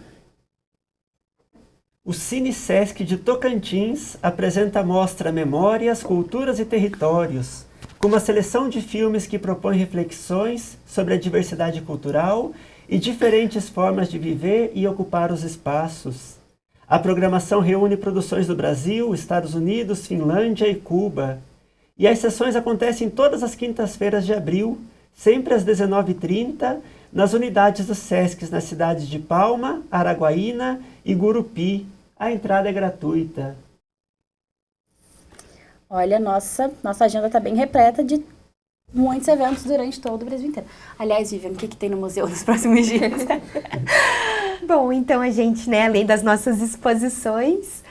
O Cine Sesc de Tocantins apresenta a mostra Memórias, Culturas e Territórios, com uma seleção de filmes que propõem reflexões sobre a diversidade cultural e diferentes formas de viver e ocupar os espaços. A programação reúne produções do Brasil, Estados Unidos, Finlândia e Cuba. E as sessões acontecem todas as quintas-feiras de abril, sempre às 19h30, nas unidades do Sesc nas cidades de Palma, Araguaína e Gurupi. A entrada é gratuita. Olha, nossa agenda está bem repleta de muitos eventos durante todo o Brasil inteiro. Aliás, Vivian, o que tem no museu nos próximos dias? Bom, então a gente, né, além das nossas exposições,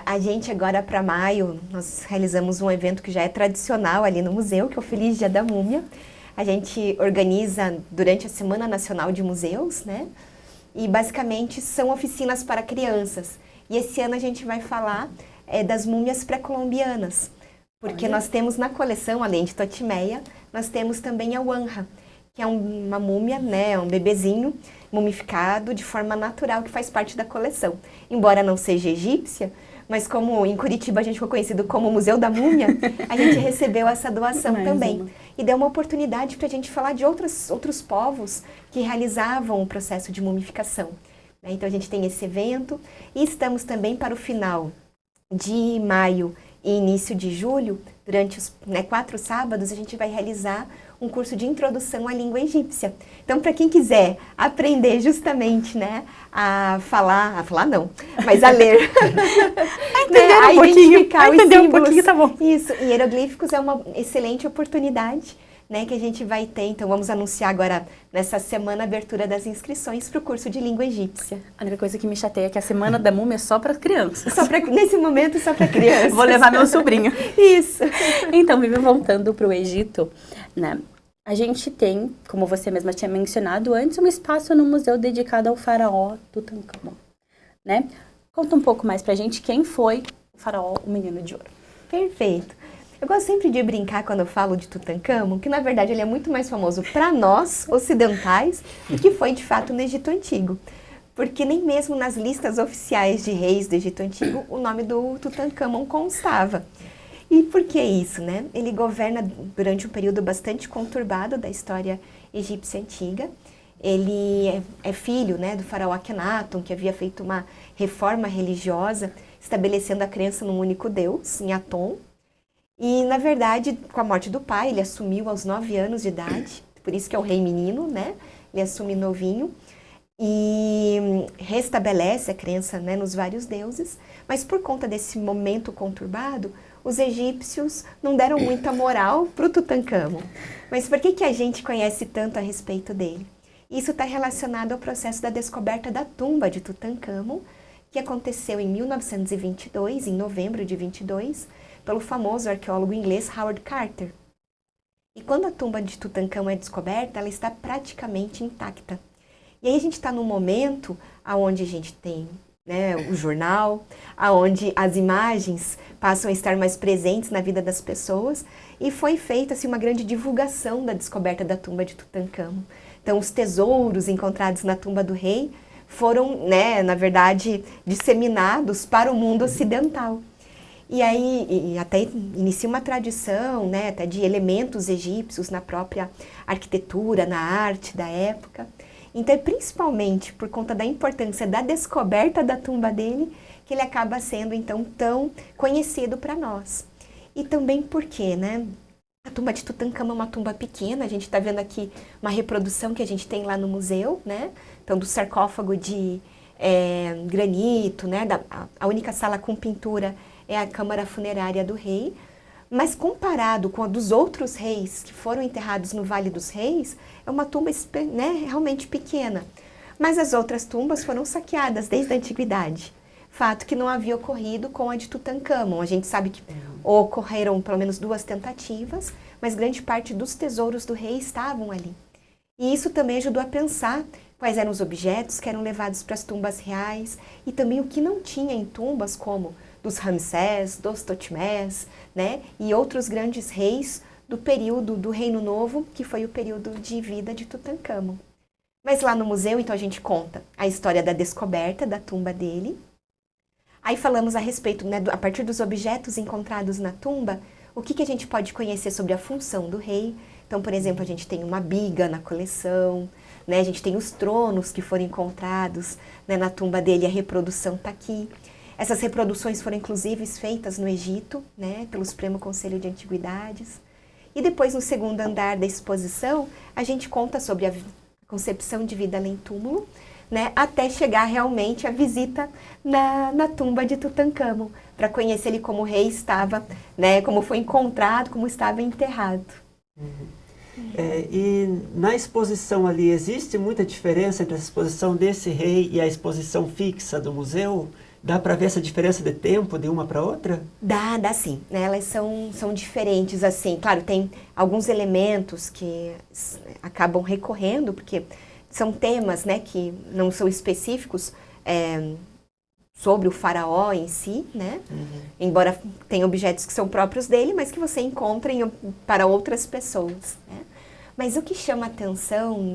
a gente agora para maio, nós realizamos um evento que já é tradicional ali no museu, que é o Feliz Dia da Múmia. A gente organiza durante a Semana Nacional de Museus, né? E basicamente são oficinas para crianças. E esse ano a gente vai falar das múmias pré-colombianas, porque nós temos na coleção, além de Totimeia, nós temos também a Wanha, que é uma múmia, né, um bebezinho mumificado de forma natural que faz parte da coleção. Embora não seja egípcia, mas como em Curitiba a gente foi conhecido como Museu da Múmia, a gente recebeu essa doação também. E deu uma oportunidade para a gente falar de outros povos que realizavam o processo de mumificação. Então a gente tem esse evento e estamos também para o final de maio e início de julho, durante os 4 sábados, a gente vai realizar um curso de introdução à língua egípcia. Então, para quem quiser aprender justamente, né, a ler, a identificar os símbolos. Um pouquinho, tá bom. Isso, e hieroglíficos é uma excelente oportunidade, né, que a gente vai ter. Então, vamos anunciar agora, nessa semana, a abertura das inscrições para o curso de língua egípcia. A única coisa que me chateia é que a Semana da Múmia é só para crianças. Nesse momento, só para crianças. Vou levar meu sobrinho. Isso. Então, Vivi, voltando para o Egito, né? A gente tem, como você mesma tinha mencionado antes, um espaço no museu dedicado ao faraó Tutankhamon, né? Conta um pouco mais pra gente quem foi o faraó, o Menino de Ouro. Perfeito. Eu gosto sempre de brincar quando eu falo de Tutankhamon, que na verdade ele é muito mais famoso para nós, ocidentais, do que foi de fato no Egito Antigo. Porque nem mesmo nas listas oficiais de reis do Egito Antigo o nome do Tutankhamon constava. E por que isso, né? Ele governa durante um período bastante conturbado da história egípcia antiga. Ele é filho, né, do faraó Akhenaton, que havia feito uma reforma religiosa, estabelecendo a crença num único Deus, em Aton. E, na verdade, com a morte do pai, ele assumiu aos 9 anos de idade, por isso que é o rei menino, né? Ele assume novinho. e restabelece a crença, né, nos vários deuses, mas por conta desse momento conturbado, os egípcios não deram muita moral para o Tutancâmon. Mas por que a gente conhece tanto a respeito dele? Isso está relacionado ao processo da descoberta da tumba de Tutancâmon, que aconteceu em 1922, em novembro de 22, pelo famoso arqueólogo inglês Howard Carter. E quando a tumba de Tutancâmon é descoberta, ela está praticamente intacta. E aí a gente está num momento onde a gente tem, né, o jornal, onde as imagens passam a estar mais presentes na vida das pessoas, e foi feita assim, uma grande divulgação da descoberta da tumba de Tutancâmon. Então, os tesouros encontrados na tumba do rei foram, né, na verdade, disseminados para o mundo ocidental. E aí até inicia uma tradição, né, até de elementos egípcios na própria arquitetura, na arte da época. Então, principalmente por conta da importância da descoberta da tumba dele, que ele acaba sendo, então, tão conhecido para nós. E também porque, né, a tumba de Tutancâmon é uma tumba pequena, a gente está vendo aqui uma reprodução que a gente tem lá no museu, né, então do sarcófago de granito, né, a única sala com pintura é a câmara funerária do rei, mas comparado com a dos outros reis que foram enterrados no Vale dos Reis, é uma tumba, né, realmente pequena. Mas as outras tumbas foram saqueadas desde a antiguidade. Fato que não havia ocorrido com a de Tutancâmon. A gente sabe que ocorreram pelo menos 2 tentativas, mas grande parte dos tesouros do rei estavam ali. E isso também ajudou a pensar quais eram os objetos que eram levados para as tumbas reais e também o que não tinha em tumbas, como dos Ramsés, dos Totmés, né, e outros grandes reis do período do Reino Novo, que foi o período de vida de Tutancâmon. Mas lá no museu, então, a gente conta a história da descoberta da tumba dele. Aí falamos a respeito, né, a partir dos objetos encontrados na tumba, o que a gente pode conhecer sobre a função do rei. Então, por exemplo, a gente tem uma biga na coleção, né, a gente tem os tronos que foram encontrados, né, na tumba dele, a reprodução está aqui. Essas reproduções foram, inclusive, feitas no Egito, né, pelo Supremo Conselho de Antiguidades. E depois, no segundo andar da exposição, a gente conta sobre a concepção de vida além túmulo, né, até chegar realmente a visita na tumba de Tutancâmon, para conhecer ele como rei estava, né, como foi encontrado, como estava enterrado. E na exposição ali, existe muita diferença entre a exposição desse rei e a exposição fixa do museu? Dá para ver essa diferença de tempo de uma para outra? Dá sim. Né? Elas são diferentes, assim. Claro, tem alguns elementos que acabam recorrendo, porque são temas, né, que não são específicos sobre o faraó em si, né? Embora tenha objetos que são próprios dele, mas que você encontra para outras pessoas, né? Mas o que chama atenção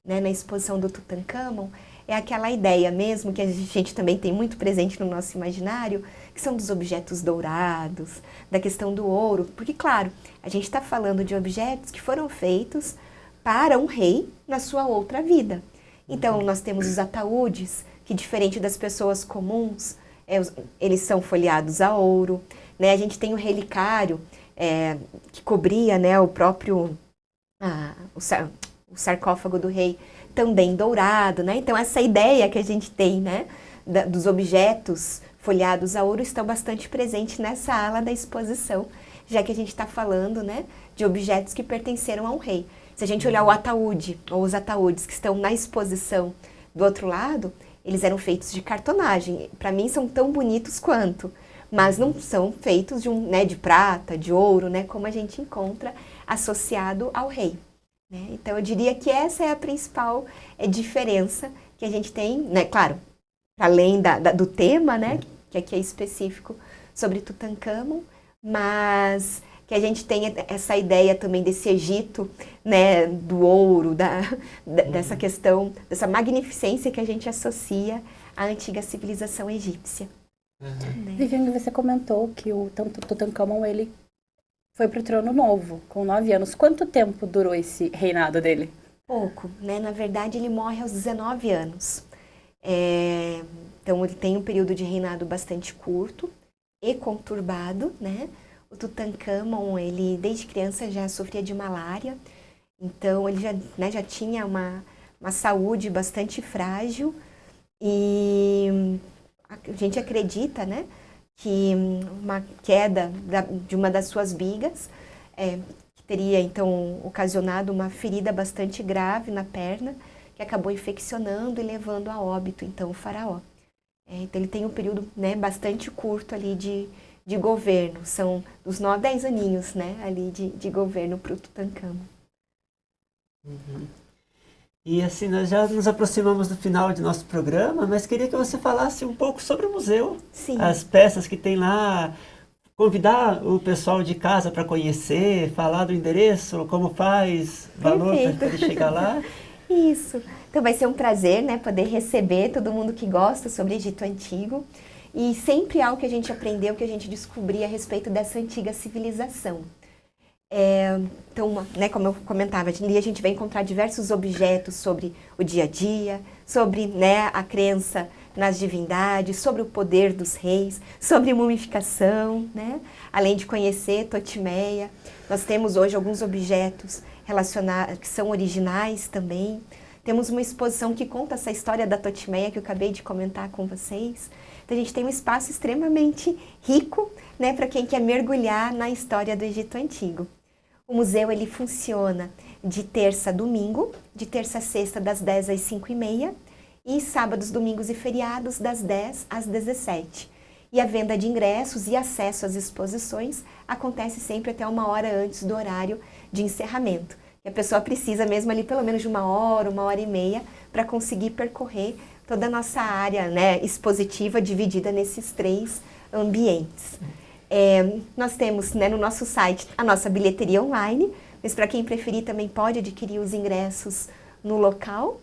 na exposição do Tutancâmon é aquela ideia mesmo, que a gente também tem muito presente no nosso imaginário, que são dos objetos dourados, da questão do ouro. Porque, claro, a gente está falando de objetos que foram feitos para um rei na sua outra vida. Então, nós temos os ataúdes, que diferente das pessoas comuns, eles são folheados a ouro. Né? A gente tem o relicário, que cobria, né, o próprio o sarcófago do rei, também dourado, né? Então, essa ideia que a gente tem, né, dos objetos folheados a ouro estão bastante presentes nessa ala da exposição, já que a gente está falando, né, de objetos que pertenceram a um rei. Se a gente olhar o ataúde, ou os ataúdes que estão na exposição do outro lado, eles eram feitos de cartonagem. Para mim, são tão bonitos quanto, mas não são feitos de prata, de ouro, né, como a gente encontra associado ao rei. Né? Então, eu diria que essa é a principal diferença que a gente tem, né? Claro, além do tema, né? Que aqui é específico sobre Tutancâmon, mas que a gente tem essa ideia também desse Egito, né? Do ouro, dessa questão, dessa magnificência que a gente associa à antiga civilização egípcia. Né? Viviane, você comentou que o Tutancâmon, ele foi para o trono novo, com 9 anos. Quanto tempo durou esse reinado dele? Pouco, né? Na verdade, ele morre aos 19 anos. Então, ele tem um período de reinado bastante curto e conturbado, né? O Tutancâmon, ele desde criança já sofria de malária. Então, ele já tinha uma uma saúde bastante frágil e a gente acredita, né, que uma queda de uma das suas bigas que teria então ocasionado uma ferida bastante grave na perna, que acabou infeccionando e levando a óbito, então, o faraó. Então, ele tem um período, né, bastante curto ali de governo, são dos 9 a 10 aninhos, né, ali de governo para o Tutancâmon. Uhum. E assim, nós já nos aproximamos do final de nosso programa, mas queria que você falasse um pouco sobre o museu. Sim. As peças que tem lá, convidar o pessoal de casa para conhecer, falar do endereço, como faz, valor para ele chegar lá. Isso. Então vai ser um prazer, né, poder receber todo mundo que gosta sobre Egito Antigo. E sempre algo que a gente aprendeu, que a gente descobriu a respeito dessa antiga civilização. Então, né, como eu comentava, ali a gente vai encontrar diversos objetos sobre o dia a dia, sobre, né, a crença nas divindades, sobre o poder dos reis, sobre mumificação, né? Além de conhecer Totimeia. Nós temos hoje alguns objetos relacionados, que são originais também. Temos uma exposição que conta essa história da Totimeia que eu acabei de comentar com vocês. Então, a gente tem um espaço extremamente rico, né, para quem quer mergulhar na história do Egito Antigo. O museu ele funciona de terça a domingo, de terça a sexta das 10 às 5h30 e sábados, domingos e feriados das 10 às 17. E a venda de ingressos e acesso às exposições acontece sempre até 1 hora antes do horário de encerramento. E a pessoa precisa mesmo ali pelo menos de 1 hora, 1h30 para conseguir percorrer toda a nossa área, né, expositiva dividida nesses 3 ambientes. Nós temos, né, no nosso site a nossa bilheteria online, mas para quem preferir também pode adquirir os ingressos no local.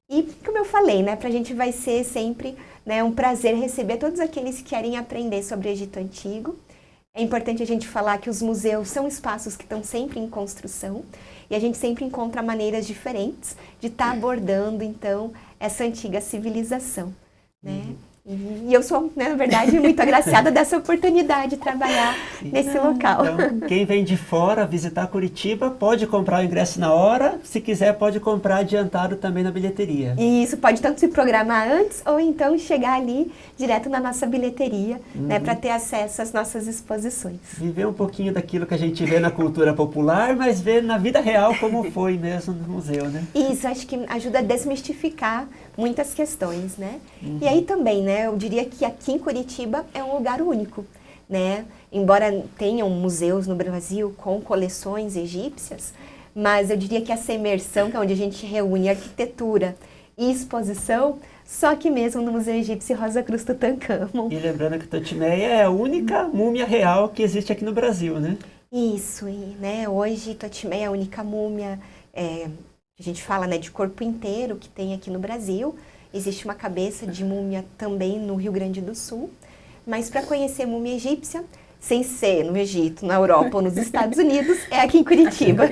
E como eu falei, né, para a gente vai ser sempre, né, um prazer receber todos aqueles que querem aprender sobre o Egito Antigo. É importante a gente falar que os museus são espaços que estão sempre em construção e a gente sempre encontra maneiras diferentes de estar abordando, então, essa antiga civilização, né? E eu sou, né, na verdade, muito agraciada dessa oportunidade de trabalhar nesse local. Então, quem vem de fora visitar Curitiba pode comprar o ingresso na hora, se quiser pode comprar adiantado também na bilheteria. E isso pode tanto se programar antes ou então chegar ali direto na nossa bilheteria, né, para ter acesso às nossas exposições. Viver um pouquinho daquilo que a gente vê na cultura popular, mas ver na vida real como foi mesmo no museu, né? Isso, acho que ajuda a desmistificar muitas questões, né? E aí também, né, eu diria que aqui em Curitiba é um lugar único, né? Embora tenham museus no Brasil com coleções egípcias, mas eu diria que essa imersão, que é onde a gente reúne arquitetura e exposição, só aqui mesmo no Museu Egípcio Rosa Cruz Tutancâmon. E lembrando que Totimeia é a única múmia real que existe aqui no Brasil, né? Isso, e, né, hoje Totimeia é a única múmia, a gente fala, né, de corpo inteiro que tem aqui no Brasil. Existe uma cabeça de múmia também no Rio Grande do Sul. Mas para conhecer múmia egípcia, sem ser no Egito, na Europa ou nos Estados Unidos, é aqui em Curitiba.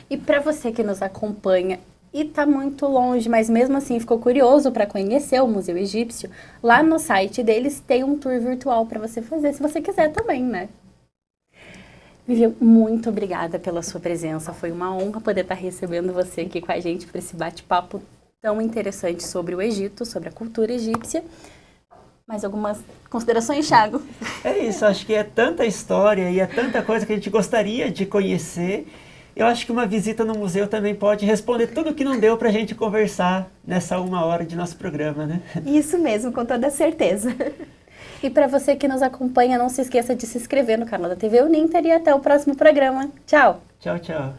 E para você que nos acompanha e está muito longe, mas mesmo assim ficou curioso para conhecer o Museu Egípcio, lá no site deles tem um tour virtual para você fazer, se você quiser também, né? Vivian, muito obrigada pela sua presença. Foi uma honra poder estar recebendo você aqui com a gente para esse bate-papo tão interessante sobre o Egito, sobre a cultura egípcia. Mais algumas considerações, Thiago? É isso, acho que é tanta história e é tanta coisa que a gente gostaria de conhecer. Eu acho que uma visita no museu também pode responder tudo o que não deu para a gente conversar nessa 1 hora de nosso programa, né? Isso mesmo, com toda certeza. E para você que nos acompanha, não se esqueça de se inscrever no canal da TV Uninter e até o próximo programa. Tchau! Tchau, tchau.